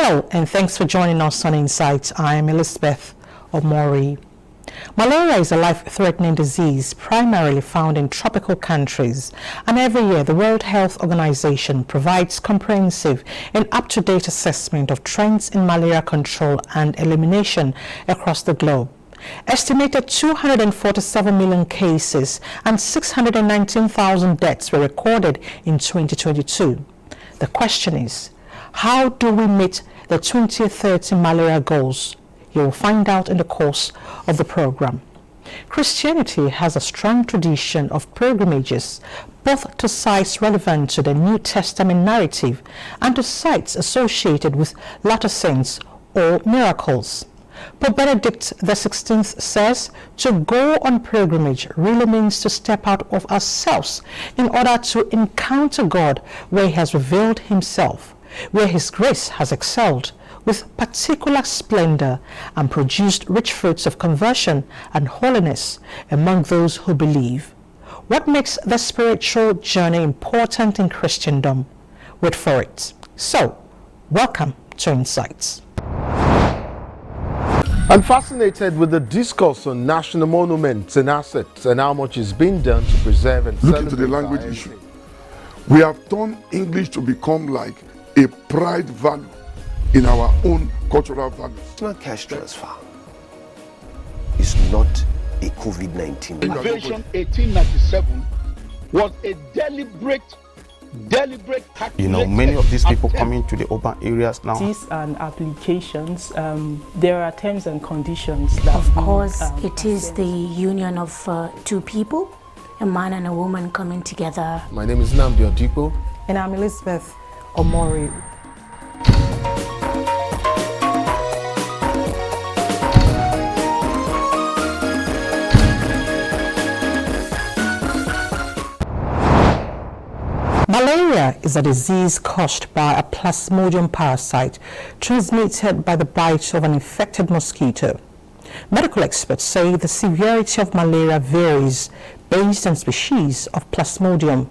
Hello, and thanks for joining us on Insights. I am Elizabeth Omori. Malaria is a life-threatening disease primarily found in tropical countries, and every year the World Health Organization provides comprehensive and up-to-date assessment of trends in malaria control and elimination across the globe. Estimated 247 million cases and 619,000 deaths were recorded in 2022. The question is, how do we meet the 2030 malaria goals? You will find out in the course of the program. Christianity has a strong tradition of pilgrimages, both to sites relevant to the New Testament narrative and to sites associated with latter saints or miracles. Pope Benedict XVI says to go on pilgrimage really means to step out of ourselves in order to encounter God where he has revealed himself, where his grace has excelled with particular splendor and produced rich fruits of conversion and holiness among those who believe. What makes the spiritual journey important in Christendom? Wait for it. So, welcome to Insights. I'm fascinated with the discourse on national monuments and assets and how much is being done to preserve and look into the language issue. We have turned English to become like a pride value in our own cultural values. It's not cash transfer. It's not a COVID-19. Invasion 1897 was a deliberate calculation. You know, many of these people coming to the urban areas now. These and applications, there are terms and conditions that of course it is the union of two people, a man and a woman coming together. My name is Nnamdi Odipo. And I'm Elizabeth Omori. Malaria is a disease caused by a Plasmodium parasite transmitted by the bite of an infected mosquito. Medical experts say the severity of malaria varies based on species of Plasmodium.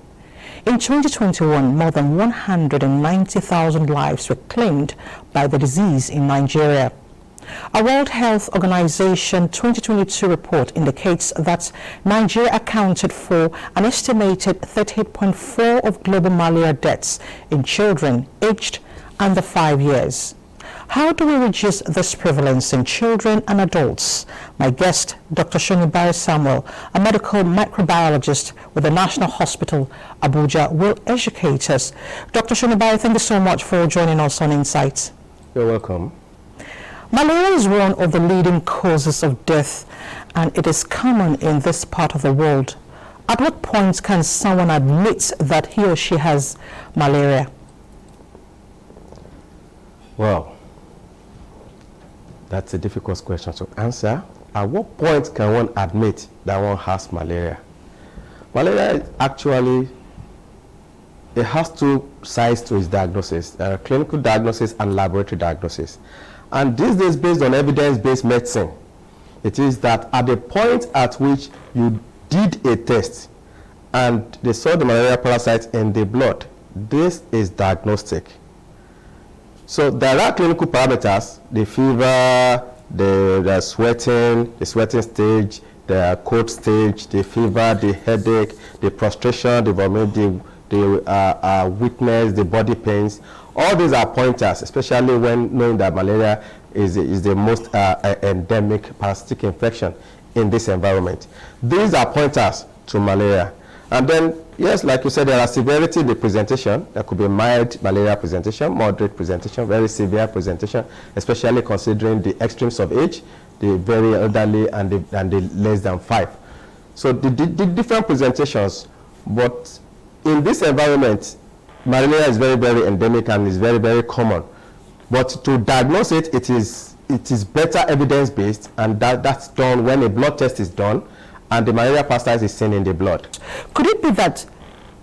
In 2021, more than 190,000 lives were claimed by the disease in Nigeria. A World Health Organization 2022 report indicates that Nigeria accounted for an estimated 38.4% of global malaria deaths in children aged under 5 years. How do we reduce this prevalence in children and adults? My guest, Dr. Shonibare Samuel, a medical microbiologist with the National Hospital, Abuja, will educate us. Dr. Shonibare, thank you so much for joining us on Insights. You're welcome. Malaria is one of the leading causes of death, and it is common in this part of the world. At what point can someone admit that he or she has malaria? Well, that's a difficult question to answer. At what point can one admit that one has malaria? Malaria actually, it has two sides to its diagnosis. There are clinical diagnosis and laboratory diagnosis. And these days, based on evidence-based medicine, it is that at the point at which you did a test and they saw the malaria parasite in the blood, this is diagnostic. So there are clinical parameters, the fever, the sweating stage, the cold stage, the fever, the headache, the prostration, the vomit, the weakness, the body pains. All these are pointers, especially when knowing that malaria is the most endemic parasitic infection in this environment. These are pointers to malaria. And then, yes, like you said, there are severity in the presentation. There could be mild malaria presentation, moderate presentation, very severe presentation, especially considering the extremes of age, the very elderly and the less than 5. So the different presentations, but in this environment, malaria is very, very endemic and is very, very common. But to diagnose it, it is better evidence-based, and that's done when a blood test is done and the malaria parasite is seen in the blood. Could it be that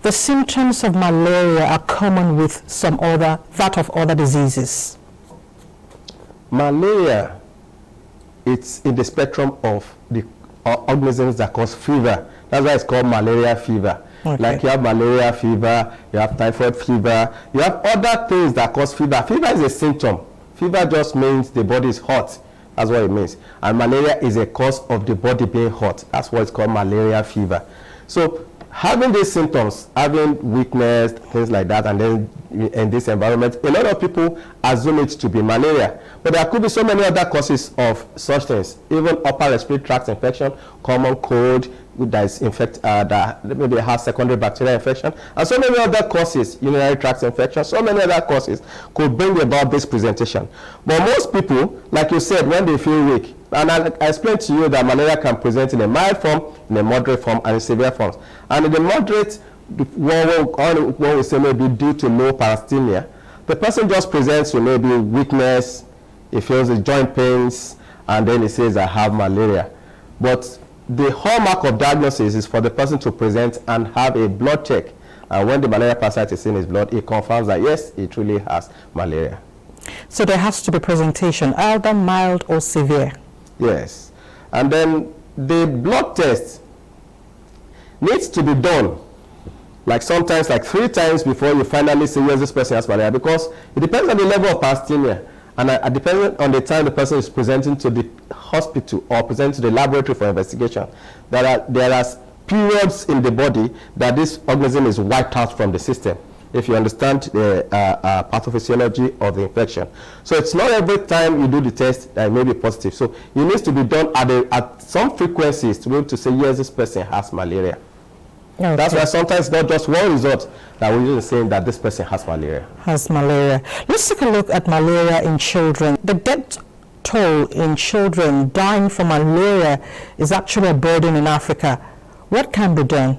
the symptoms of malaria are common with that of other diseases? Malaria, it's in the spectrum of the organisms that cause fever. That's why it's called malaria fever. Okay. Like you have malaria fever, you have typhoid fever, you have other things that cause fever. Fever is a symptom Fever just means the body is hot. That's what it means. And malaria is a cause of the body being hot. That's what it's called, malaria fever. So having these symptoms, having weakness, things like that, and then in this environment, a lot of people assume it to be malaria. But there could be so many other causes of such things, even upper respiratory tract infection, common cold, that is that maybe has secondary bacterial infection, and so many other causes, urinary tract infection, so many other causes could bring about this presentation. But most people, like you said, when they feel weak, and I explained to you that malaria can present in a mild form, in a moderate form, and in severe forms. And in the moderate, one we say maybe due to low parasthenia, the person just presents with maybe weakness, he feels the joint pains, and then he says, I have malaria. But the hallmark of diagnosis is for the person to present and have a blood check. And when the malaria parasite is in his blood, it confirms that yes, he truly has malaria. So there has to be presentation, either mild or severe. Yes. And then the blood test needs to be done, like sometimes like 3 times before you finally say, yes, this person has malaria, because it depends on the level of parasthenia. And depending on the time the person is presenting to the hospital or presenting to the laboratory for investigation, there are periods in the body that this organism is wiped out from the system, if you understand the pathophysiology of the infection. So it's not every time you do the test that it may be positive. So it needs to be done at some frequencies to be able to say, yes, this person has malaria. Okay. That's why sometimes it's not just one result that we're using saying that this person has malaria. Has malaria. Let's take a look at malaria in children. The death toll in children dying from malaria is actually a burden in Africa. What can be done?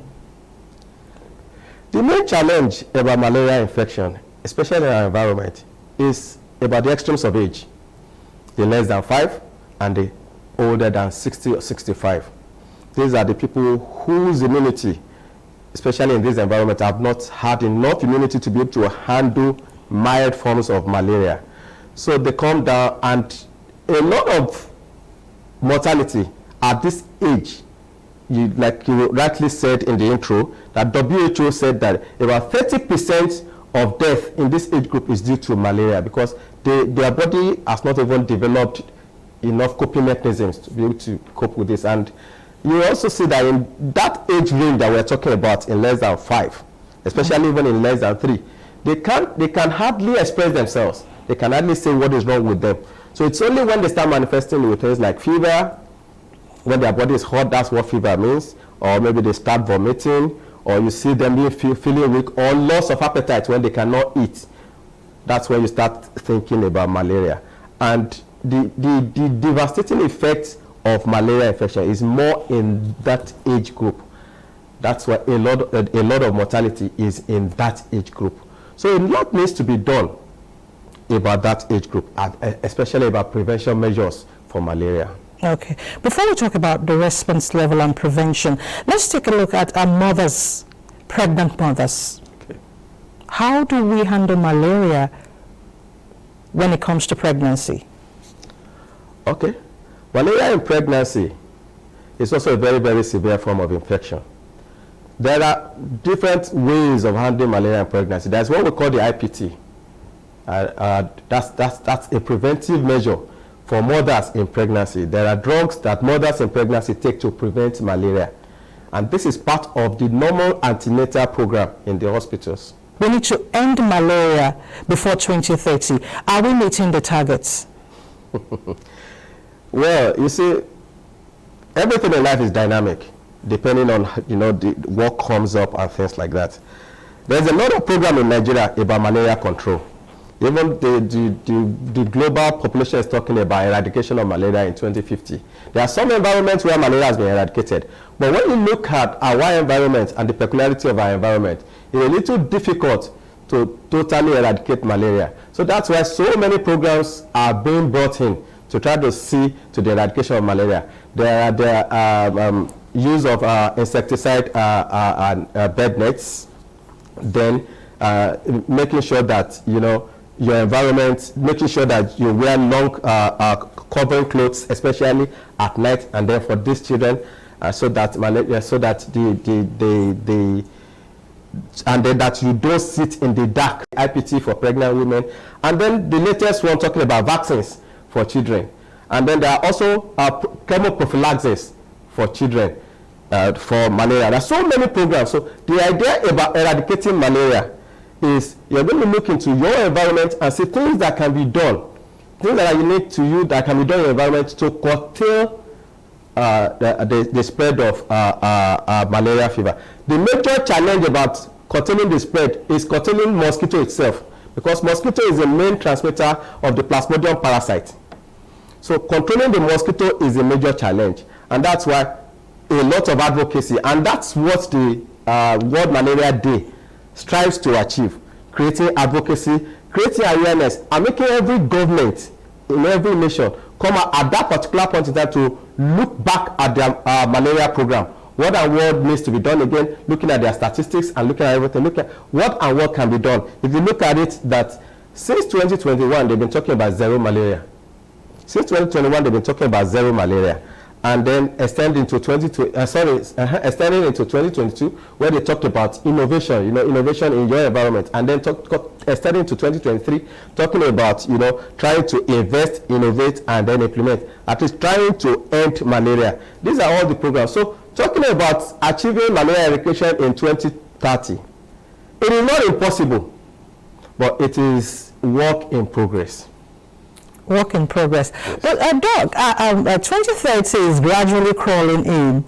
The main challenge about malaria infection, especially in our environment, is about the extremes of age. The less than 5 and the older than 60 or 65. These are the people whose immunity, especially in this environment, have not had enough immunity to be able to handle mild forms of malaria. So they come down, and a lot of mortality at this age, like you rightly said in the intro, that WHO said that about 30% of death in this age group is due to malaria, because their body has not even developed enough coping mechanisms to be able to cope with this. And you also see that in that age range that we're talking about, in less than 5, especially even in less than 3, they can hardly express themselves. They can hardly say what is wrong with them. So it's only when they start manifesting with things like fever, when their body is hot, that's what fever means, or maybe they start vomiting, or you see them feeling weak, or loss of appetite when they cannot eat. That's when you start thinking about malaria. And the devastating effect of malaria infection is more in that age group. That's why a lot of mortality is in that age group. So a lot needs to be done about that age group, especially about prevention measures for malaria. Okay. Before we talk about the response level and prevention, let's take a look at our mothers, pregnant mothers. Okay. How do we handle malaria when it comes to pregnancy? Okay. Malaria in pregnancy is also a very, very severe form of infection. There are different ways of handling malaria in pregnancy. There's what we call the IPT. That's a preventive measure for mothers in pregnancy. There are drugs that mothers in pregnancy take to prevent malaria. And this is part of the normal antenatal program in the hospitals. We need to end malaria before 2030. Are we meeting the targets? Well, you see, everything in life is dynamic, depending on what comes up and things like that. There's a lot of program in Nigeria about malaria control. Even the global population is talking about eradication of malaria in 2050. There are some environments where malaria has been eradicated. But when you look at our environment and the peculiarity of our environment, it's a little difficult to totally eradicate malaria. So that's why so many programs are being brought in to try to see to the eradication of malaria. There are use of insecticide and bed nets, then making sure that your environment, making sure that you wear long covering clothes, especially at night, and then for these children, so that malaria, so that and then that you don't sit in the dark. IPT for pregnant women, and then the latest one talking about vaccines for children, and then there are also chemoprophylaxis for children for malaria. There are so many programs. So the idea about eradicating malaria is you're going to look into your environment and see things that can be done, things that are unique to you that can be done in your environment to curtail the spread of malaria fever. The major challenge about curtailing the spread is curtailing mosquito itself, because mosquito is the main transmitter of the Plasmodium parasite. So controlling the mosquito is a major challenge, and that's why a lot of advocacy, and that's what the World Malaria Day strives to achieve: creating advocacy, creating awareness, and making every government in every nation come at that particular point in time to look back at their malaria program. What and what needs to be done again, looking at their statistics and looking at everything, look at what and what can be done. If you look at it, that since 2021, they've been talking about zero malaria. Since 2021, they've been talking about zero malaria. And then extending into 2022, where they talked about innovation, innovation in your environment, and then extending to 2023, talking about, trying to invest, innovate, and then implement, at least trying to end malaria. These are all the programs. So talking about achieving malaria eradication in 2030, it is not impossible, but it is work in progress. Work in progress. Yes. But Doc, 2030 is gradually crawling in,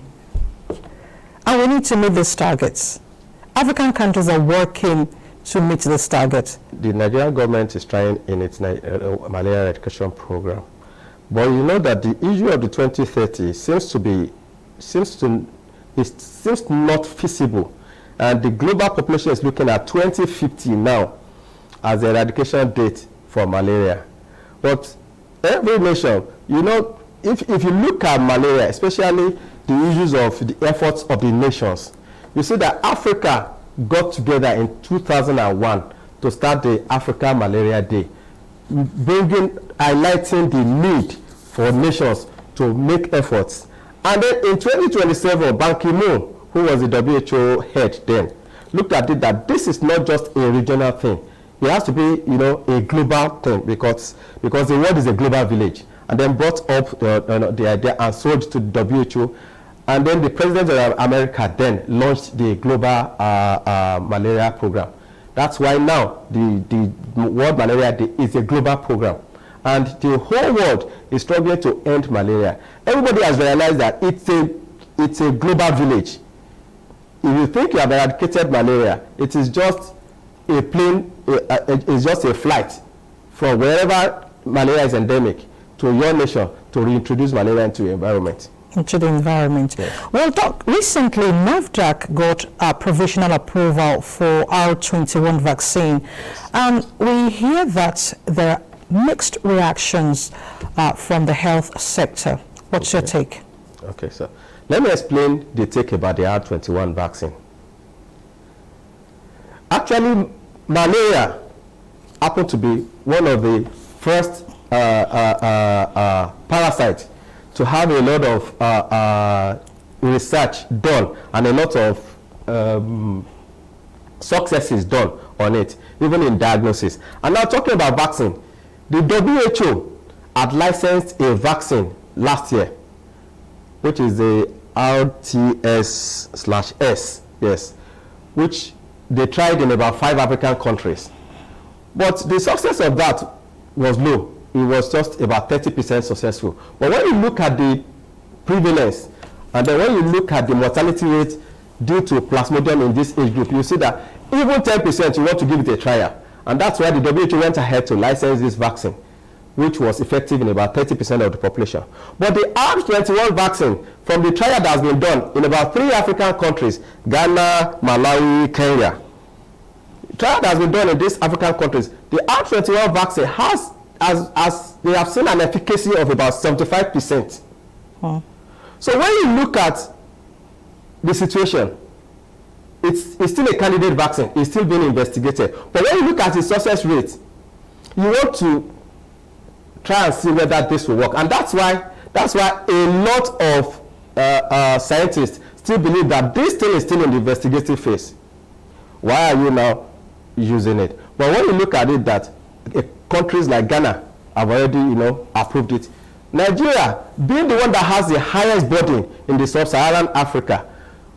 and we need to meet these targets. African countries are working to meet this target. The Nigerian government is trying in its malaria eradication program, but you know that the issue of the 2030 seems not feasible, and the global population is looking at 2050 now as the eradication date for malaria. But every nation, if you look at malaria, especially the issues of the efforts of the nations, you see that Africa got together in 2001 to start the Africa Malaria Day, highlighting the need for nations to make efforts. And then in 2027, Ban Ki-moon, who was the WHO head then, looked at it that this is not just a regional thing. It has to be, a global thing, because the world is a global village. And then brought up the idea and sold to the WHO. And then the president of America then launched the global malaria program. That's why now the World Malaria Day is a global program. And the whole world is struggling to end malaria. Everybody has realized that it's a global village. If you think you have eradicated malaria, it is just a plane, it's just a flight from wherever malaria is endemic to your nation to reintroduce malaria into your environment. Into the environment. Yes. Well, Doc, recently NAFDAC got a provisional approval for R21 vaccine. And we hear that there are mixed reactions from the health sector. What's your take? Okay, so let me explain the take about the R21 vaccine. Actually, malaria happened to be one of the first parasites to have a lot of research done and a lot of successes done on it, even in diagnosis. And now talking about vaccine, the WHO had licensed a vaccine last year, which is the RTS/S, yes, which they tried in about 5 African countries. But the success of that was low. It was just about 30% successful. But when you look at the prevalence, and then when you look at the mortality rate due to Plasmodium in this age group, you see that even 10% you want to give it a trial. And that's why the WHO went ahead to license this vaccine, which was effective in about 30% of the population. But the R21 vaccine, from the trial that has been done in about 3 African countries, Ghana, Malawi, Kenya, the trial that has been done in these African countries, the R21 vaccine has, as they have seen an efficacy of about 75%. Oh. So when you look at the situation, it's still a candidate vaccine. It's still being investigated. But when you look at the success rate, you want to try and see whether this will work. And that's why a lot of scientists still believe that this thing is still in the investigative phase. Why are you now using it? But when you look at it, that countries like Ghana have already, approved it. Nigeria, being the one that has the highest burden in the sub-Saharan Africa,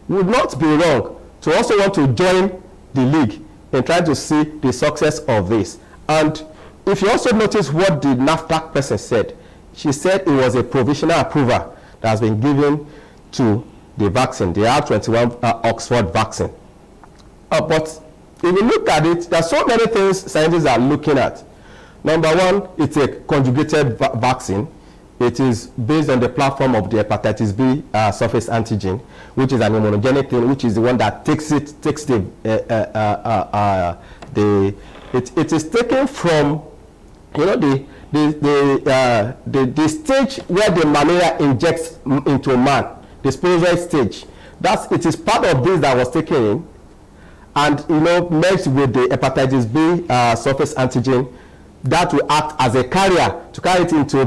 would not be wrong to also want to join the league in trying to see the success of this. And if you also notice what the NAFDAC person said, she said it was a provisional approval that has been given to the vaccine, the R21 Oxford vaccine. But if you look at it, there are so many things scientists are looking at. Number one, it's a conjugated vaccine. It is based on the platform of the hepatitis B surface antigen, which is an immunogenic thing, which is the one that takes it is taken from, the stage where the malaria injects into man, the sporozoid stage. It is part of this that was taken in, and merged with the hepatitis B surface antigen, that will act as a carrier to carry it into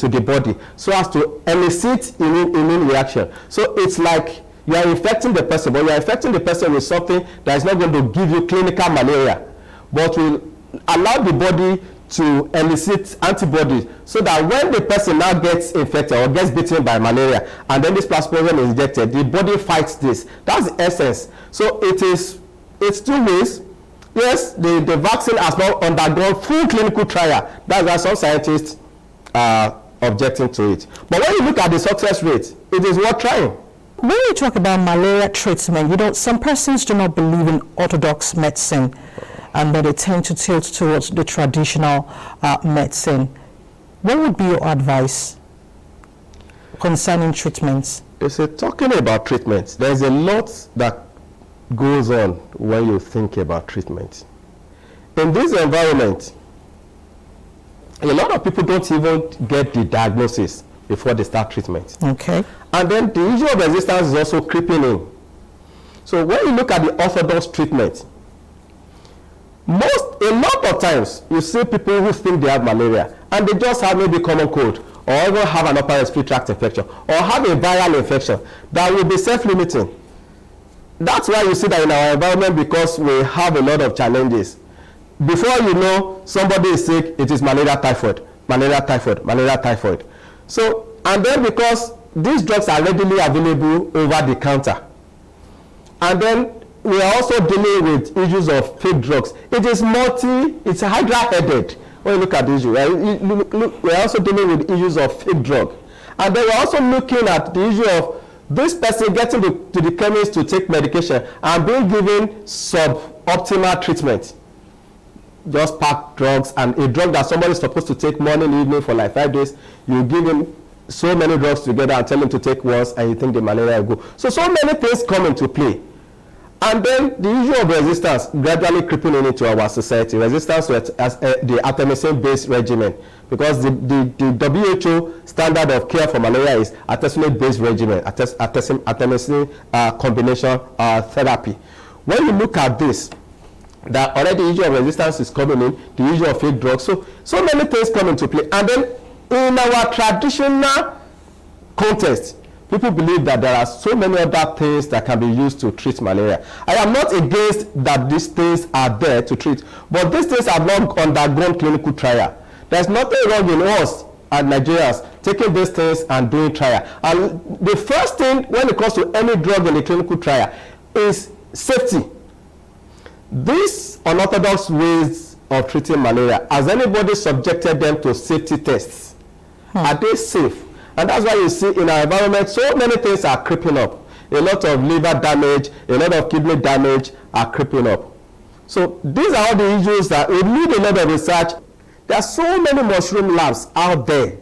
the body, so as to elicit immune reaction. So it's like you are infecting the person, but you are infecting the person with something that is not going to give you clinical malaria, but will allow the body to elicit antibodies, so that when the person now gets infected or gets bitten by malaria, and then this plasmodium is injected, the body fights this. That's the essence. So it's two ways. Yes, the vaccine has not undergone full clinical trial. That's why some scientists are objecting to it. But when you look at the success rate, it is worth trying. When you talk about malaria treatment, some persons do not believe in orthodox medicine, and then they tend to tilt towards the traditional medicine. What would be your advice concerning treatments? Talking about treatments, there's a lot that goes on when you think about treatment. In this environment, a lot of people don't even get the diagnosis before they start treatment. Okay. And then the issue of resistance is also creeping in. So when you look at the orthodox treatment, a lot of times you see people who think they have malaria and they just have maybe common cold, or even have an upper respiratory tract infection, or have a viral infection that will be self-limiting. That's why you see that in our environment, because we have a lot of challenges. Before you know somebody is sick, it is malaria typhoid, malaria typhoid, malaria typhoid. So, and then because these drugs are readily available over the counter, and then we are also dealing with issues of fake drugs. It's hydra-headed when you look at the issue. We are also dealing with issues of fake drug. And then we're also looking at the issue of this person getting to the chemist to take medication and being given suboptimal treatment. Just pack drugs, and a drug that somebody is supposed to take morning, evening for like 5 days, you give him so many drugs together and tell him to take once, and you think the malaria will go. So many things come into play. And then the issue of resistance gradually creeping into our society. Resistance to the artemisinin-based regimen, because the WHO standard of care for malaria is artemisinin-based regimen, artemisinin combination therapy. When you look at this, that already the issue of resistance is coming in, the issue of fake drugs. So many things come into play. And then in our traditional context, people believe that there are so many other things that can be used to treat malaria. I am not against that these things are there to treat, but these things have not undergone clinical trial. There's nothing wrong in us as Nigerians taking these things and doing trial. And the first thing when it comes to any drug in the clinical trial is safety. These unorthodox ways of treating malaria, has anybody subjected them to safety tests? Are they safe? And that's why you see in our environment, so many things are creeping up. A lot of liver damage, a lot of kidney damage are creeping up. So these are all the issues that we need a lot of research. There are so many mushroom labs out there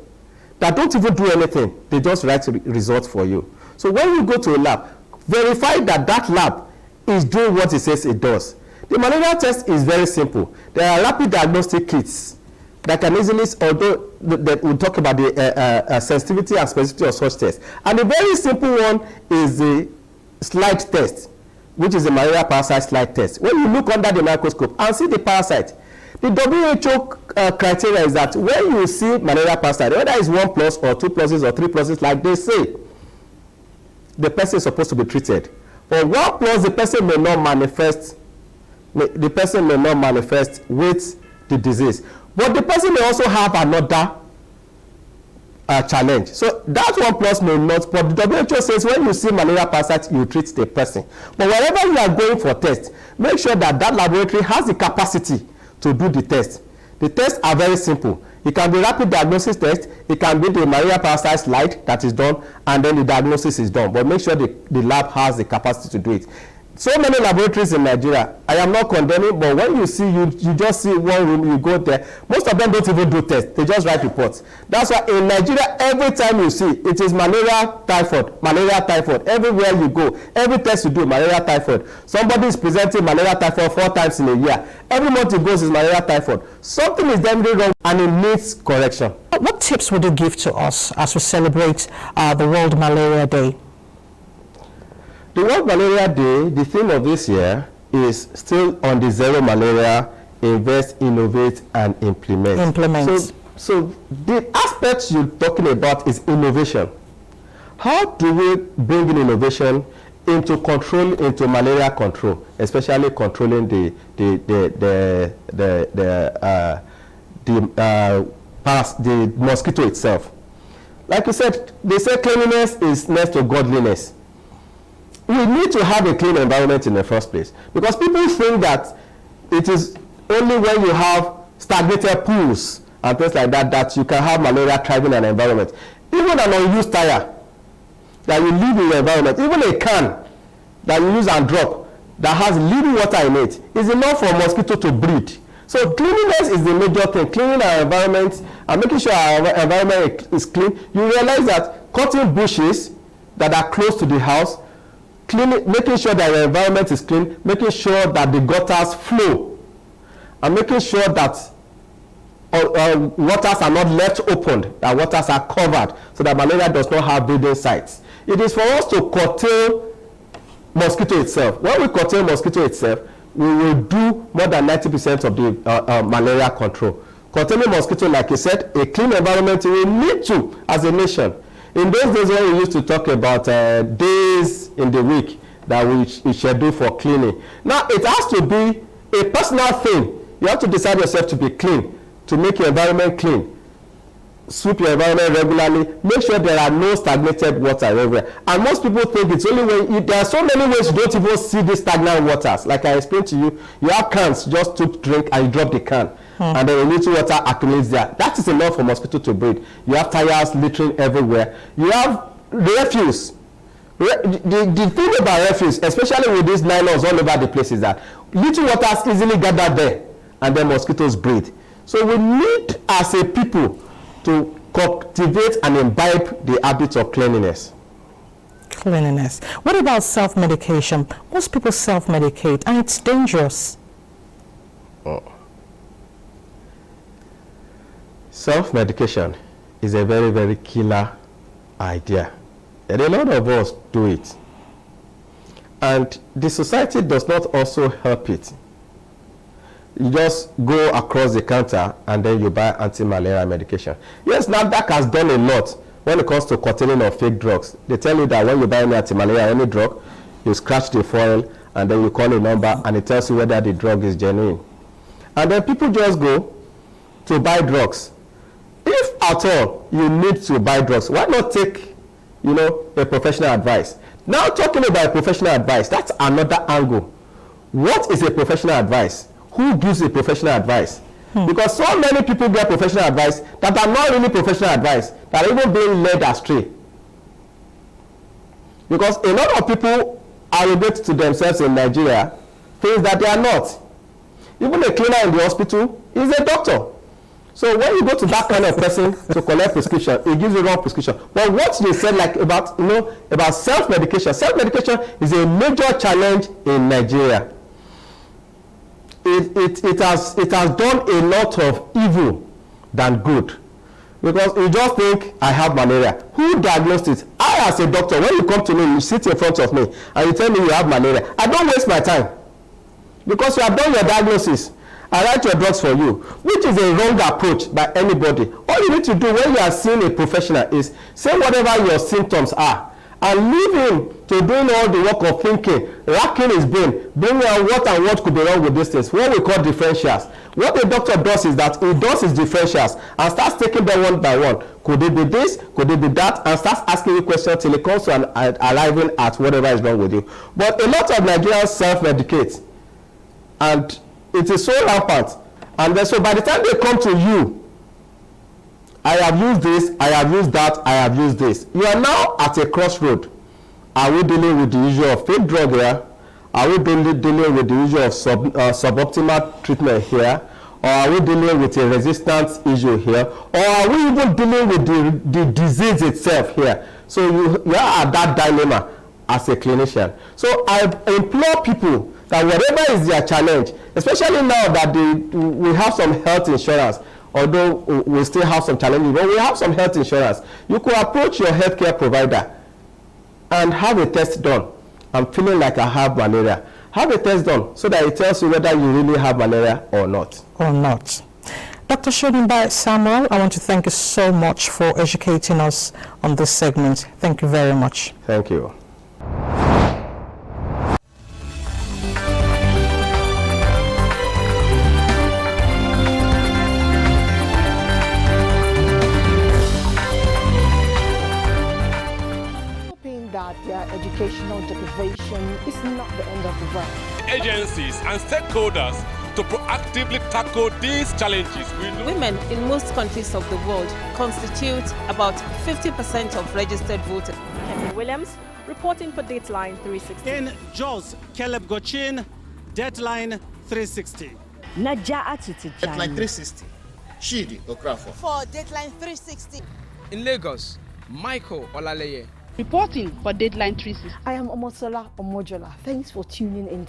that don't even do anything. They just write results for you. So when you go to a lab, verify that that lab is doing what it says it does. The malaria test is very simple. There are rapid diagnostic kits that can easily, although that we'll talk about the sensitivity and specificity of such tests. And a very simple one is the slide test, which is a malaria parasite slide test. When you look under the microscope and see the parasite, the WHO criteria is that when you see malaria parasite, whether it's 1+ or 2+ or 3+, like they say, the person is supposed to be treated. For 1+, the person may not manifest the person may not manifest with the disease, but the person may also have another challenge. So that one plus may not, but the WHO says when you see malaria parasite, you treat the person. But wherever you are going for test, make sure that that laboratory has the capacity to do the test. The tests are very simple. It can be rapid diagnosis test, it can be the malaria parasite slide that is done, and then the diagnosis is done. But make sure the lab has the capacity to do it. So many laboratories in Nigeria, I am not condemning, but when you see, you just see one room, you go there, most of them don't even do tests, they just write reports. That's why in Nigeria, every time you see, it is malaria, typhoid, everywhere you go, every test you do, malaria, typhoid. Somebody is presenting malaria, typhoid 4 times in a year. Every month it goes is malaria, typhoid. Something is definitely wrong and it needs correction. What tips would you give to us as we celebrate the World Malaria Day? The World Malaria Day, the theme of this year is still on the zero malaria, invest, innovate, and implement. So the aspect you're talking about is innovation. How do we bring in innovation into malaria control, especially controlling the mosquito itself? Like you said, they say cleanliness is next to godliness. We need to have a clean environment in the first place, because people think that it is only when you have stagnated pools and things like that that you can have malaria thriving in an environment. Even an unused tire that you leave in your environment, even a can that you use and drop that has living water in it is enough for mosquito to breed. So cleanliness is the major thing. Cleaning our environment and making sure our environment is clean. You realize that cutting bushes that are close to the house, making sure that your environment is clean, making sure that the gutters flow, and making sure that waters are not left opened, that waters are covered, so that malaria does not have breeding sites. It is for us to curtail mosquito itself. When we curtail mosquito itself, we will do more than 90% of the malaria control. Curtailing mosquito, like you said, a clean environment, we need to as a nation. In those days when we used to talk about days in the week that we schedule for cleaning, now it has to be a personal thing. You have to decide yourself to be clean, to make your environment clean. Sweep your environment regularly. Make sure there are no stagnated water everywhere. And most people think it's only when there are so many ways you don't even see these stagnant waters. Like I explained to you, you have cans just to drink and you drop the can. And then a little water accumulates there. That is enough for mosquito to breed. You have tires littering everywhere. You have refuse. The thing about refuse, especially with these nylons all over the place, is that little waters easily gather there and then mosquitoes breed. So we need as a people to cultivate and imbibe the habit of cleanliness. Cleanliness. What about self-medication? Most people self-medicate and it's dangerous. Self-medication is a very, very killer idea. And a lot of us do it. And the society does not also help it. You just go across the counter and then you buy anti-malaria medication. Yes, NAFDAC has done a lot when it comes to curtailing of fake drugs. They tell you that when you buy any anti-malaria, any drug, you scratch the foil and then you call a number and it tells you whether the drug is genuine. And then people just go to buy drugs. If at all you need to buy drugs, why not take, a professional advice? Now talking about professional advice, that's another angle. What is a professional advice? Who gives a professional advice? Because so many people get professional advice that are not really professional advice, that are even being led astray. Because a lot of people arrogate to themselves in Nigeria things that they are not. Even a cleaner in the hospital is a doctor. So when you go to that kind of person to collect prescription, it gives you wrong prescription. But what they said about self-medication is a major challenge in Nigeria. It has done a lot of evil than good. Because you just think, I have malaria. Who diagnosed it? I, as a doctor, when you come to me, you sit in front of me, and you tell me you have malaria. I don't waste my time. Because you have done your diagnosis. I write your drugs for you, which is a wrong approach by anybody. All you need to do when you are seeing a professional is say whatever your symptoms are, and leave him to doing all the work of thinking, racking his brain, bringing out what and what could be wrong with these things, what we call differentials. What the doctor does is that he does his differentials and starts taking them one by one. Could it be this? Could it be that? And starts asking you questions till it comes to arriving at whatever is wrong with you. But a lot of Nigerians self-medicate, and it is so rampant. And then so by the time they come to you, I have used this, I have used that, I have used this. You are now at a crossroad. Are we dealing with the issue of fake drug here? Are we dealing with the issue of suboptimal treatment here? Or are we dealing with a resistance issue here? Or are we even dealing with the disease itself here? So you are at that dilemma as a clinician. So I implore people that whatever is their challenge, especially now that we have some health insurance, although we still have some challenges, but we have some health insurance, you could approach your healthcare provider and have a test done. I'm feeling like I have malaria. Have a test done so that it tells you whether you really have malaria or not. Or not. Dr. Shodimba Samuel, I want to thank you so much for educating us on this segment. Thank you very much. Thank you. Educational deprivation is not the end of the world. Agencies and stakeholders to proactively tackle these challenges. Women in most countries of the world constitute about 50% of registered voters. Kevin Williams reporting for Dateline 360. In Jos, Caleb Gochin, Dateline 360. Naja Atiti Dateline 360. Shidi Okrafo. For Dateline 360. In Lagos, Michael Olaleye. Reporting for Dateline 360. I am Omosola Omojola. Thanks for tuning in.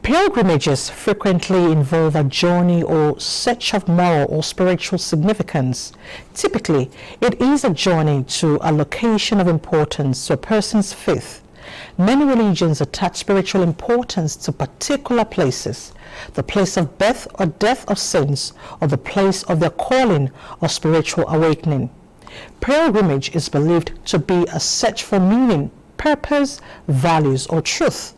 Pilgrimages frequently involve a journey or search of moral or spiritual significance. Typically, it is a journey to a location of importance to a person's faith. Many religions attach spiritual importance to particular places, the place of birth or death of saints, or the place of their calling or spiritual awakening. Pilgrimage is believed to be a search for meaning, purpose, values, or truth.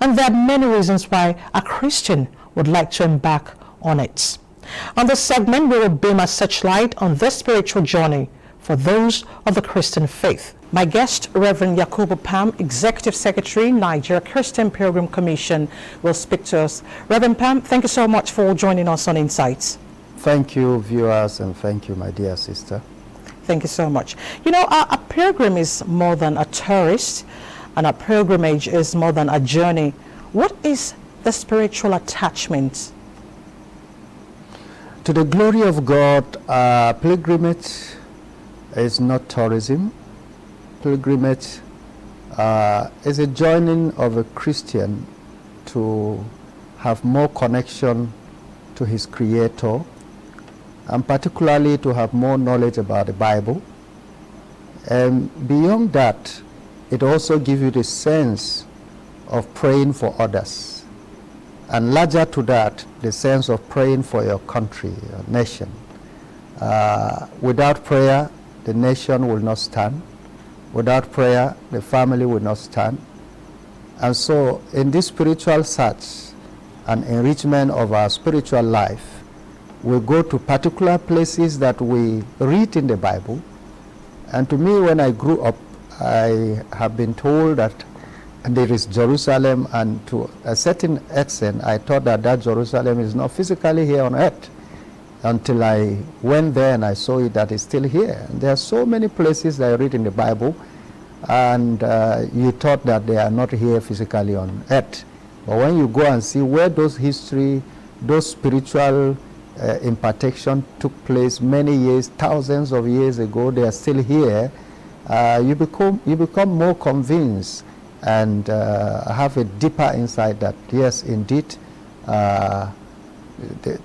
And there are many reasons why a Christian would like to embark on it. On this segment, we will beam a searchlight on this spiritual journey for those of the Christian faith. My guest, Reverend Yakubu Pam, Executive Secretary, Nigeria Christian Pilgrim Commission, will speak to us. Reverend Pam, thank you so much for joining us on Insights. Thank you, viewers, and thank you, my dear sister. Thank you so much. You know, a pilgrim is more than a tourist, and a pilgrimage is more than a journey. What is the spiritual attachment? To the glory of God, pilgrimage is not tourism. Pilgrimage is a joining of a Christian to have more connection to his Creator, and particularly to have more knowledge about the Bible. And beyond that, it also gives you the sense of praying for others. And larger to that, the sense of praying for your country, your nation. Without prayer, the nation will not stand. Without prayer, the family will not stand. And so, in this spiritual search and enrichment of our spiritual life, we go to particular places that we read in the Bible. And to me, when I grew up, I have been told that there is Jerusalem, and to a certain extent, I thought that that Jerusalem is not physically here on earth, until I went there and I saw it that it's still here. And there are so many places that I read in the Bible, and you thought that they are not here physically on earth. But when you go and see where those history, those spiritual impartation took place many years, thousands of years ago, they are still here. You become more convinced and have a deeper insight that yes, indeed,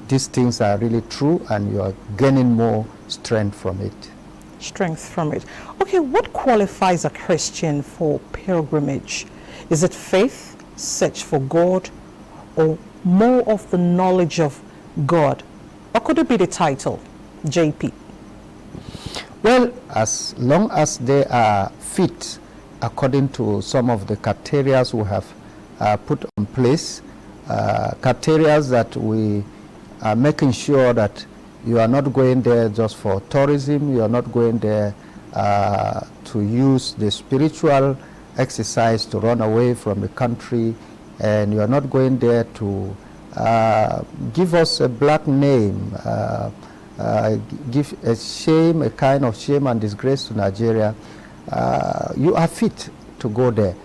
these things are really true, and you are gaining more strength from it. Strength from it. Okay, what qualifies a Christian for pilgrimage? Is it faith, search for God, or more of the knowledge of God? Or could it be the title, JP? Well, as long as they are fit according to some of the criteria we have put in place, criteria that we are making sure that you are not going there just for tourism, you are not going there to use the spiritual exercise to run away from the country, and you are not going there to give us a black name, give a shame, a kind of shame and disgrace to Nigeria. You are fit to go there,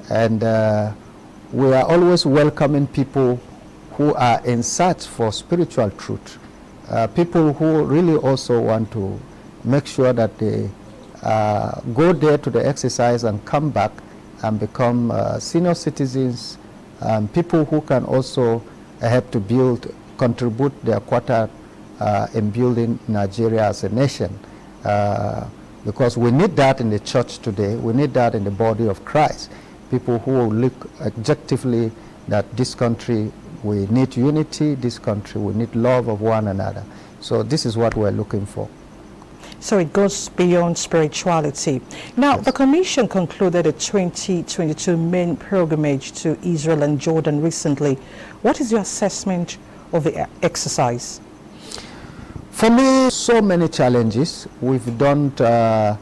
and we are always welcoming people who are in search for spiritual truth, people who really also want to make sure that they go there to the exercise and come back and become senior citizens, people who can also help to contribute their quota in building Nigeria as a nation, because we need that in the church today. We need that in the body of Christ. People who will look objectively that this country, we need unity, this country, we need love of one another. So this is what we're looking for. So it goes beyond spirituality. Now, Yes. The Commission concluded a 2022 main pilgrimage to Israel and Jordan recently. What is your assessment of the exercise? For me, so many challenges. We've done, not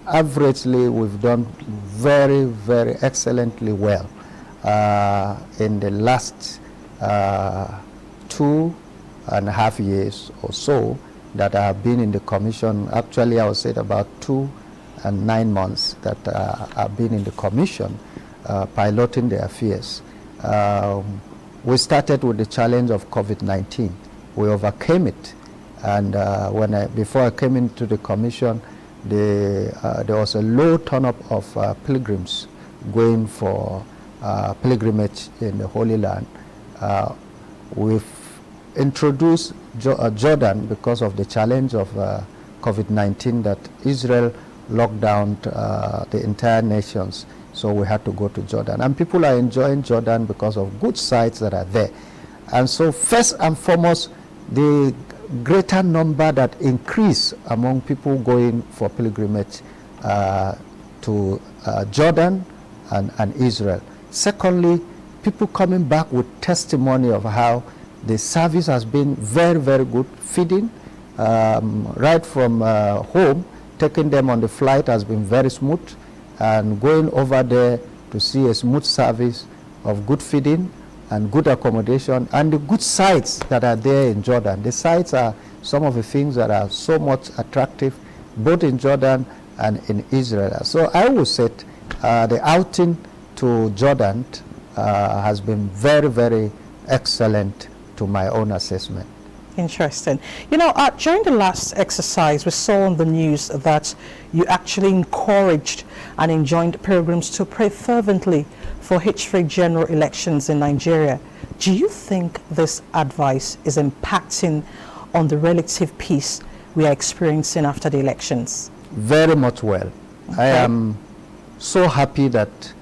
averagely, we've done very, very excellently well in the last 2.5 years or so that I have been in the Commission. Actually, I would say about 2 and 9 months that I've been in the Commission piloting the affairs. We started with the challenge of COVID-19. We overcame it, and before I came into the Commission, there was a low turn-up of pilgrims going for pilgrimage in the Holy Land. We've introduced Jordan because of the challenge of COVID-19 that Israel locked down the entire nations, so we had to go to Jordan. And people are enjoying Jordan because of good sites that are there. And so first and foremost, the greater number that increase among people going for pilgrimage to Jordan and Israel. Secondly, people coming back with testimony of how the service has been very, very good. Feeding right from home, taking them on the flight has been very smooth, and going over there to see a smooth service of good feeding and good accommodation and the good sites that are there in Jordan. The sites are some of the things that are so much attractive both in Jordan and in Israel. So I would say the outing to Jordan has been very, very excellent to my own assessment. Interesting. You know, during the last exercise, we saw on the news that you actually encouraged and enjoined pilgrims to pray fervently for hitch-free general elections in Nigeria. Do you think this advice is impacting on the relative peace we are experiencing after the elections? Very much well. Okay. I am so happy that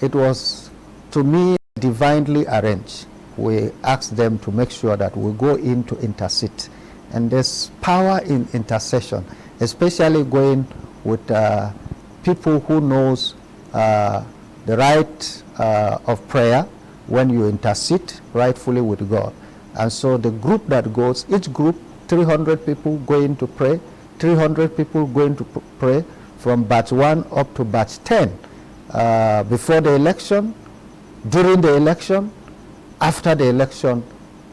it was, to me, divinely arranged. We asked them to make sure that we go in to intercede. And there's power in intercession, especially going with people who knows the right of prayer when you intercede rightfully with God. And so the group that goes, each group, 300 people going to pray, 300 people going to pray from batch 1 up to batch 10. Before the election, during the election, after the election,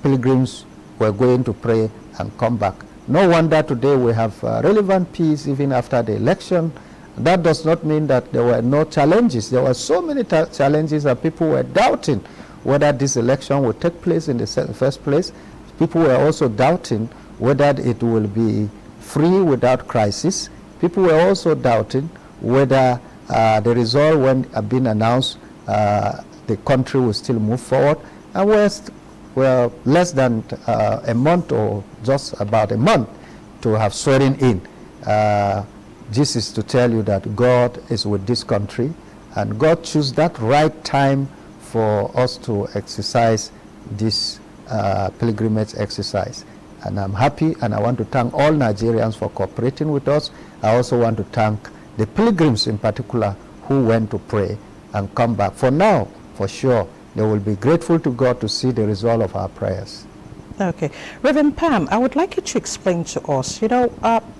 pilgrims were going to pray and come back. No wonder today we have relevant peace even after the election. That does not mean that there were no challenges. There were so many challenges that people were doubting whether this election would take place in the first place. People were also doubting whether it will be free without crisis. People were also doubting whether the result, when been announced, the country will still move forward. And we're less than a month or just about a month to have swearing in. This is to tell you that God is with this country, and God chose that right time for us to exercise this pilgrimage exercise. And I'm happy, and I want to thank all Nigerians for cooperating with us. I also want to thank the pilgrims in particular who went to pray and come back. For now, for sure, they will be grateful to God to see the result of our prayers. Okay. Reverend Pam, I would like you to explain to us,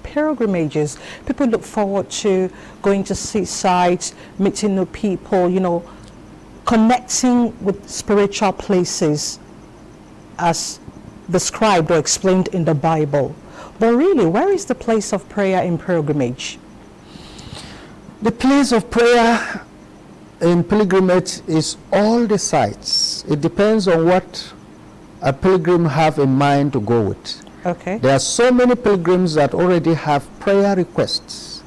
pilgrimages, people look forward to going to see sites, meeting new people, connecting with spiritual places as described or explained in the Bible. But really, where is the place of prayer in pilgrimage? The place of prayer in pilgrimage is all the sites. It depends on what a pilgrim have in mind to go with. Okay. There are so many pilgrims that already have prayer requests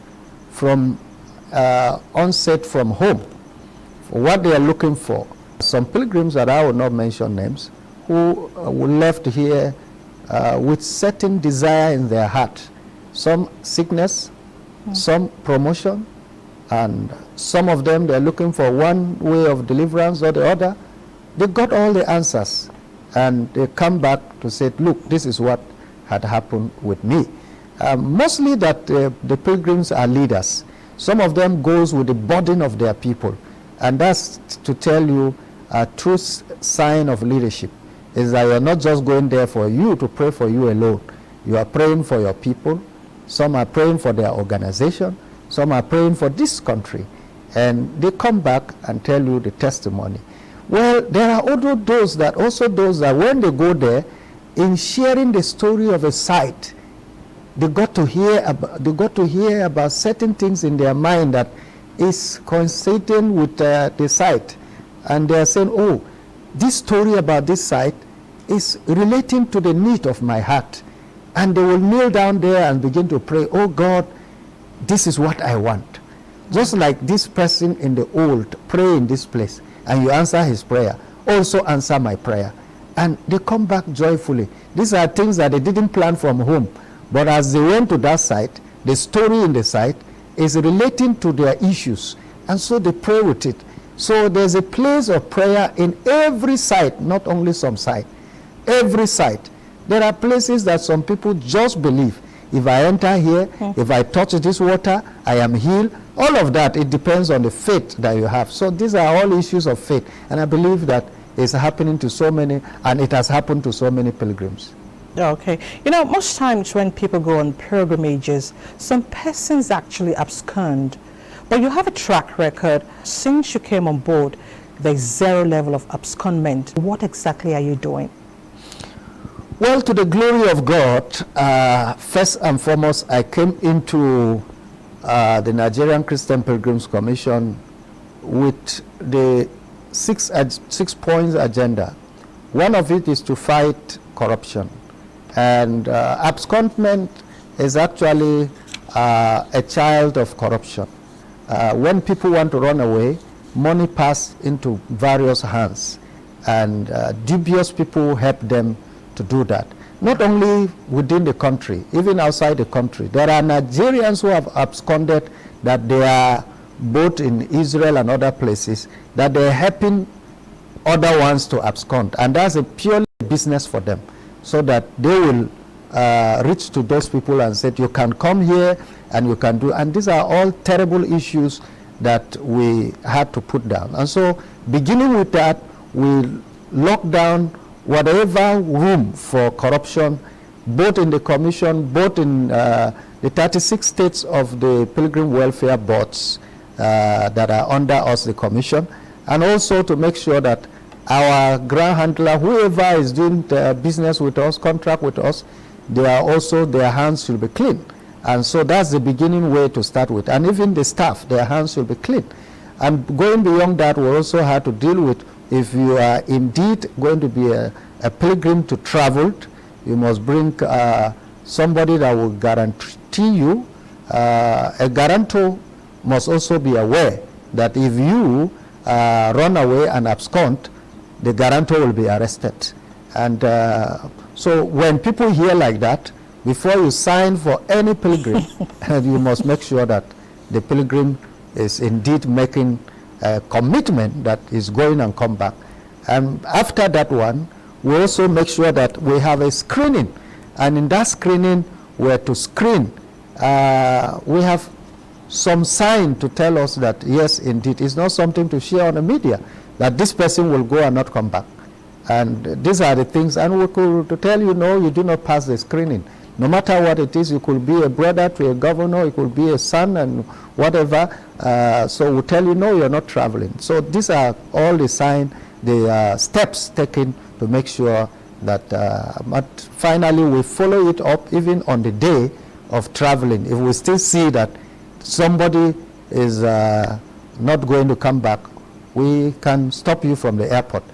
from onset from home for what they are looking for. Some pilgrims that I will not mention names who were left here with certain desire in their heart. Some sickness, some promotion, and some of them they're looking for one way of deliverance or the other. They got all the answers, and they come back to say, look, this is what had happened with me. Mostly that the pilgrims are leaders. Some of them goes with the burden of their people, and that's to tell you a true sign of leadership is that you're not just going there for you to pray for you alone. You are praying for your people. Some are praying for their organization. Some are praying for this country. And they come back and tell you the testimony. Well, there are also those that when they go there, in sharing the story of a site, they got to hear about certain things in their mind that is coinciding with the site. And they are saying, oh, this story about this site is relating to the need of my heart. And they will kneel down there and begin to pray, oh God, this is what I want. Just like this person in the old pray in this place, and you answer his prayer, also answer my prayer. And they come back joyfully. These are things that they didn't plan from home. But as they went to that site, the story in the site is relating to their issues. And so they pray with it. So there's a place of prayer in every site, not only some site. Every site. There are places that some people just believe. If I enter here, if I touch this water, I am healed. All of that, it depends on the faith that you have. So these are all issues of faith. And I believe that it's happening to so many, and it has happened to so many pilgrims. Okay. Most times when people go on pilgrimages, some persons actually abscond. But you have a track record. Since you came on board, there's zero level of abscondment. What exactly are you doing? Well, to the glory of God, first and foremost, I came into the Nigerian Christian Pilgrims Commission with the six points agenda. One of it is to fight corruption. And abscondment is actually a child of corruption. When people want to run away, money passes into various hands, and dubious people help them to do that. Not only within the country, even outside the country. There are Nigerians who have absconded that they are both in Israel and other places, that they're helping other ones to abscond. And that's a purely business for them, so that they will reach to those people and say, you can come here and you can do. And these are all terrible issues that we had to put down. And so beginning with that, we locked down whatever room for corruption, both in the commission, both in the 36 states of the Pilgrim Welfare Boards that are under us, the commission, and also to make sure that our ground handler, whoever is doing business with us, contract with us, their hands should be clean. And so that's the beginning way to start with. And even the staff, their hands should be clean. And going beyond that, we also have to deal with, if you are indeed going to be a pilgrim to travel, you must bring somebody that will guarantee you. A guarantor must also be aware that if you run away and abscond, the guarantor will be arrested. And so when people hear like that, before you sign for any pilgrim, you must make sure that the pilgrim is indeed making a commitment that is going and come back. And after that one, we also make sure that we have a screening. And in that screening, we are to screen. We have some sign to tell us that, yes, indeed, it's not something to share on the media, that this person will go and not come back. And these are the things, and we could to tell you, no, you do not pass the screening. No matter what it is, you could be a brother to a governor, it could be a son and whatever. So we tell you, no, you're not traveling. So these are all the signs, the steps taken to make sure that, but finally we follow it up even on the day of traveling. If we still see that somebody is not going to come back, we can stop you from the airport.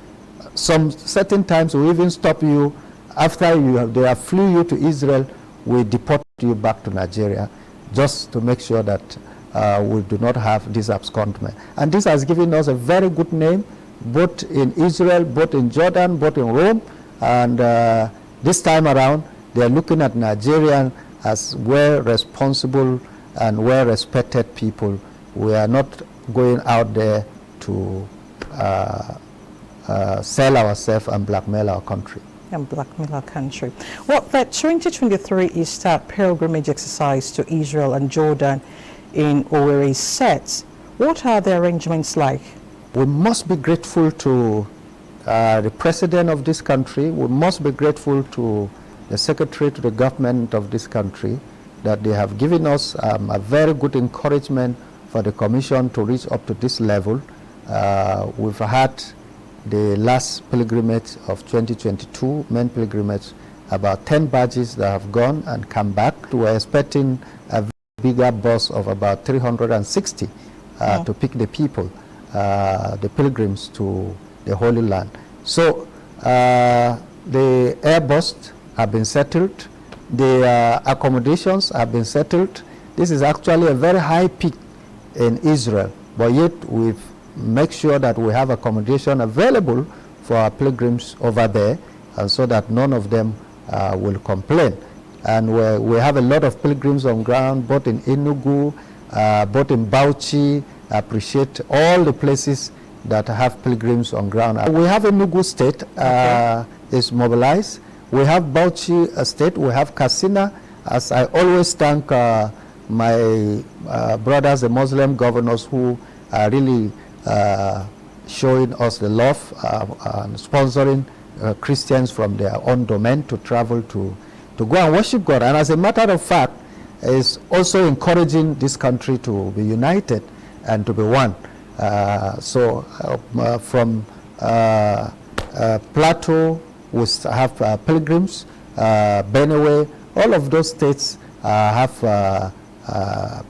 Some certain times we even stop you after they have flew you to Israel, we deport you back to Nigeria, just to make sure that we do not have this abscondment. And this has given us a very good name, both in Israel, both in Jordan, both in Rome. And this time around, they are looking at Nigerian as well responsible and well-respected people. We are not going out there to sell ourselves and blackmail our country. And blackmail our country. Well, the 2023 Easter pilgrimage exercise to Israel and Jordan in Owerri set. What are the arrangements like? We must be grateful to the president of this country. We must be grateful to the secretary to the government of this country that they have given us a very good encouragement for the commission to reach up to this level. We've had the last pilgrimage of 2022, main pilgrimage, about 10 badges that have gone and come back. We're expecting a bigger bus of about 360 to pick the people, the pilgrims to the Holy Land. So the airbus have been settled, the accommodations have been settled. This is actually a very high peak in Israel, but yet we've make sure that we have accommodation available for our pilgrims over there, and so that none of them will complain. And we have a lot of pilgrims on ground, both in Enugu, both in Bauchi. I appreciate all the places that have pilgrims on ground. We have Enugu State is mobilized. We have Bauchi State. We have Katsina. As I always thank my brothers, the Muslim governors, who are really showing us the love and sponsoring Christians from their own domain to travel to go and worship God. And as a matter of fact, is also encouraging this country to be united and to be one. From Plateau, we have pilgrims, Benue, all of those states have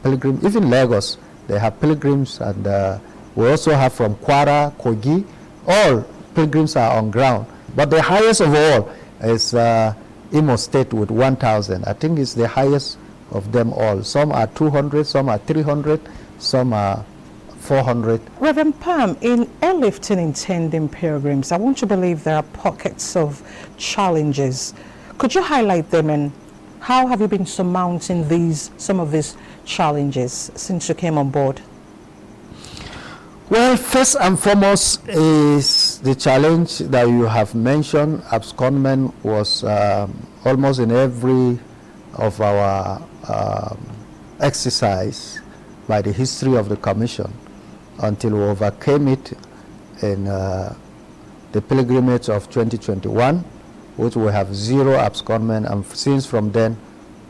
pilgrims, even Lagos, they have pilgrims, and we also have from Kwara, Kogi, all pilgrims are on ground. But the highest of all is Imo State with 1,000. I think it's the highest of them all. Some are 200, some are 300, some are 400. Reverend Pam, in airlifting intending pilgrims, I want to believe there are pockets of challenges. Could you highlight them, and how have you been surmounting some of these challenges since you came on board? Well, first and foremost is the challenge that you have mentioned. Abscondment was almost in every of our exercise by the history of the Commission, until we overcame it in the pilgrimage of 2021, which we have 0 abscondment, and since from then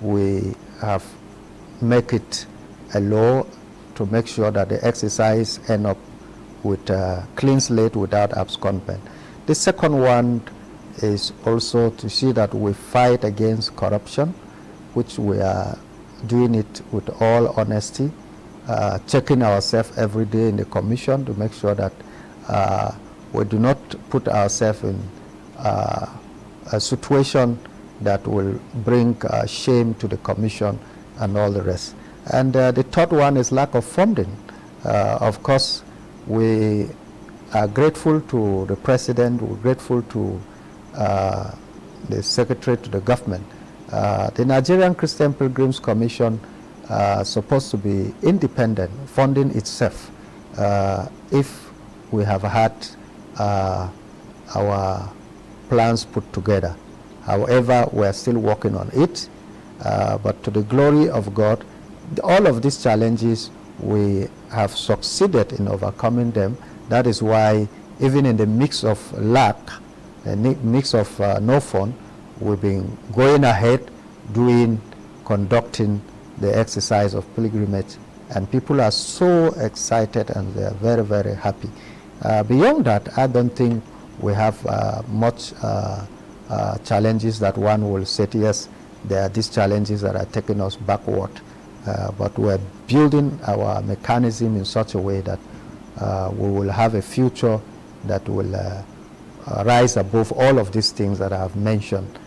we have made it a law to make sure that the exercise end up with a clean slate without abscondment. The second one is also to see that we fight against corruption, which we are doing it with all honesty, checking ourselves every day in the Commission to make sure that we do not put ourselves in a situation that will bring shame to the Commission and all the rest. And the third one is lack of funding. Of course, we are grateful to the President, we're grateful to the Secretary to the government, The Nigerian Christian Pilgrims Commission supposed to be independent, funding itself, if we have had our plans put together. However, we are still working on it, but to the glory of God, all of these challenges, we have succeeded in overcoming them. That is why, even in the mix of lack, the mix of no fund, we've been going ahead, conducting the exercise of pilgrimage, and people are so excited and they are very, very happy. Beyond that, I don't think we have much challenges that one will say, yes, there are these challenges that are taking us backward. But we're building our mechanism in such a way that we will have a future that will rise above all of these things that I have mentioned.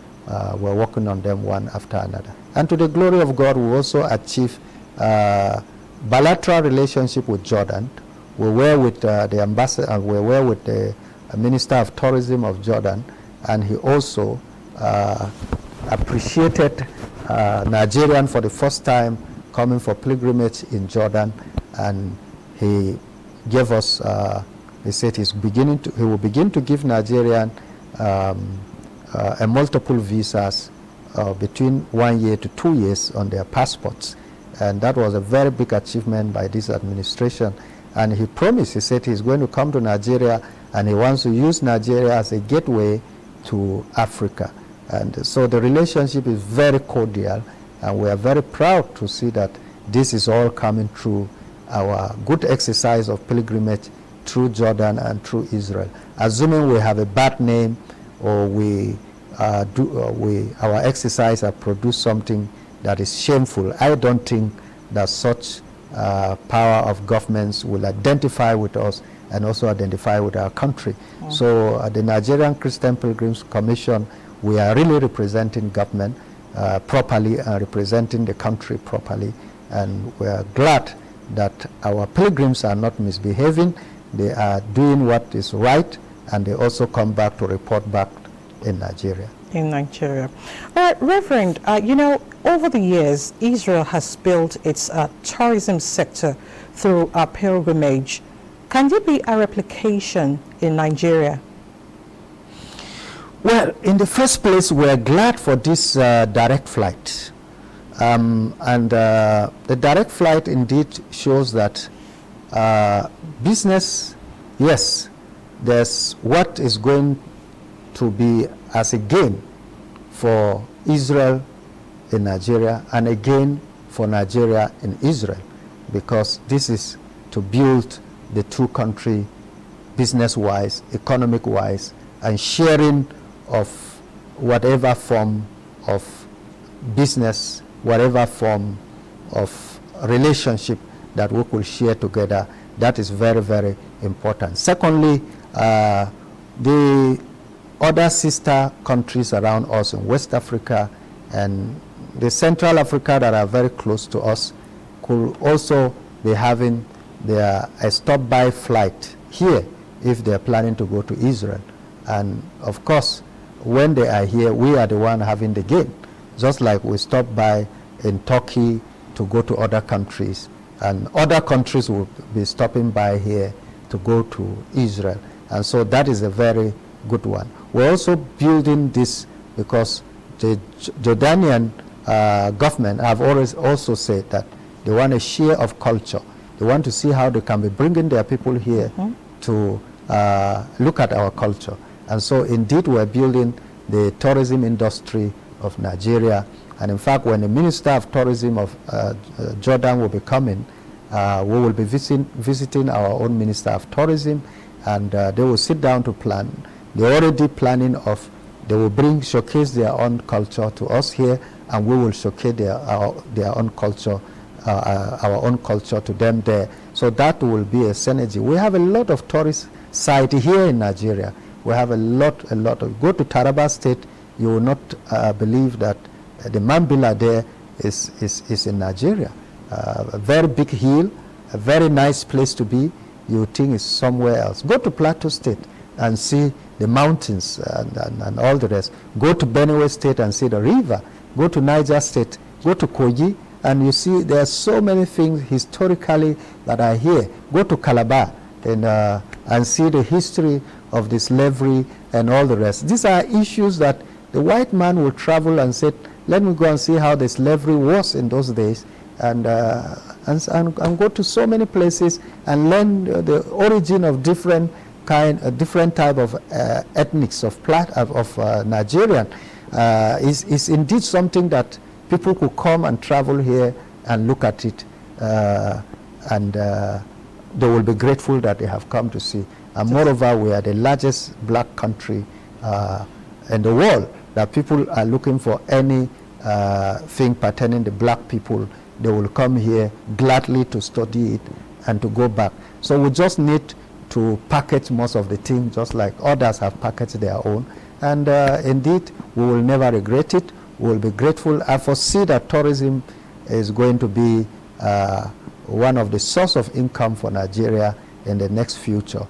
We're working on them one after another. And to the glory of God, we also achieve bilateral relationship with Jordan. We were with the ambassador, we were with the Minister of Tourism of Jordan, and he also appreciated Nigerian for the first time coming for pilgrimage in Jordan, and he gave us, he said he will begin to give Nigerian a multiple visas between 1 year to 2 years on their passports. And that was a very big achievement by this administration. And he promised, he said he's going to come to Nigeria and he wants to use Nigeria as a gateway to Africa. And so the relationship is very cordial, and we are very proud to see that this is all coming through our good exercise of pilgrimage through Jordan and through Israel. Assuming we have a bad name, or our exercise have produced something that is shameful, I don't think that such power of governments will identify with us and also identify with our country. So the Nigerian Christian Pilgrims Commission, we are really representing government properly and representing the country properly, and we are glad that our pilgrims are not misbehaving. They are doing what is right, and they also come back to report back in Nigeria. In Nigeria. Reverend, over the years, Israel has built its tourism sector through pilgrimage. Can there be a replication in Nigeria? Well, in the first place, we're glad for this direct flight. The direct flight indeed shows that business, yes, there's what is going to be as a gain for Israel in Nigeria and a gain for Nigeria in Israel, because this is to build the two countries business-wise, economic-wise, and sharing of whatever form of business, whatever form of relationship that we could share together. That is very, very important. Secondly, the other sister countries around us in West Africa and the Central Africa that are very close to us could also be having a stop-by flight here if they're planning to go to Israel. And of course, when they are here, we are the one having the gain. Just like we stop by in Turkey to go to other countries, and other countries will be stopping by here to go to Israel. And so that is a very good one. We're also building this because the Jordanian government have always also said that they want a share of culture. They want to see how they can be bringing their people here to look at our culture. And so indeed we're building the tourism industry of Nigeria. And in fact, when the Minister of Tourism of Jordan will be coming, we will be visiting our own Minister of Tourism, and they will sit down to plan. They're already planning they will showcase their own culture to us here, and we will showcase their own culture, our own culture to them there. So that will be a synergy. We have a lot of tourist sites here in Nigeria. We have a lot of, go to Taraba State, you will not believe that the Mambila there is in Nigeria. A very big hill, a very nice place to be. You think it's somewhere else. Go to Plateau State and see the mountains and all the rest. Go to Benue State and see the river. go to Niger State, go to Kogi, and you see there are so many things historically that are here. Go to Calabar and see the history of the slavery and all the rest. These are issues that the white man will travel and say, let me go and see how the slavery was in those days, and go to so many places and learn the origin of different type of ethnics of Nigerian. Is indeed something that people could come and travel here and look at it, and they will be grateful that they have come to see. And moreover, we are the largest black country in the world, that people are looking for any thing pertaining to black people. They will come here gladly to study it and to go back. So we just need to package most of the things just like others have packaged their own. And indeed, we will never regret it. We will be grateful. I foresee that tourism is going to be one of the source of income for Nigeria in the next future.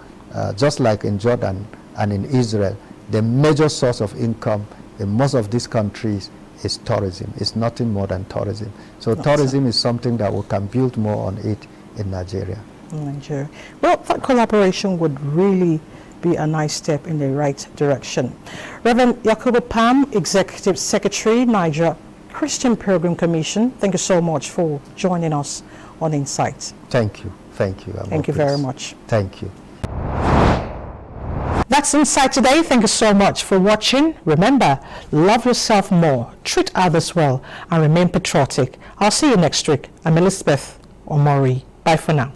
Just like in Jordan and in Israel, the major source of income in most of these countries is tourism. It's nothing more than tourism. So tourism is something that we can build more on it in Nigeria. Well, that collaboration would really be a nice step in the right direction. Reverend Yakubu Pam, Executive Secretary, Niger Christian Pilgrim Commission, thank you so much for joining us on Insight. Thank you. Thank you. Thank you very much. Thank you. That's Insight today. Thank you so much for watching. Remember, love yourself more, treat others well, and remain patriotic. I'll see you next week. I'm Elizabeth Omori. Bye for now.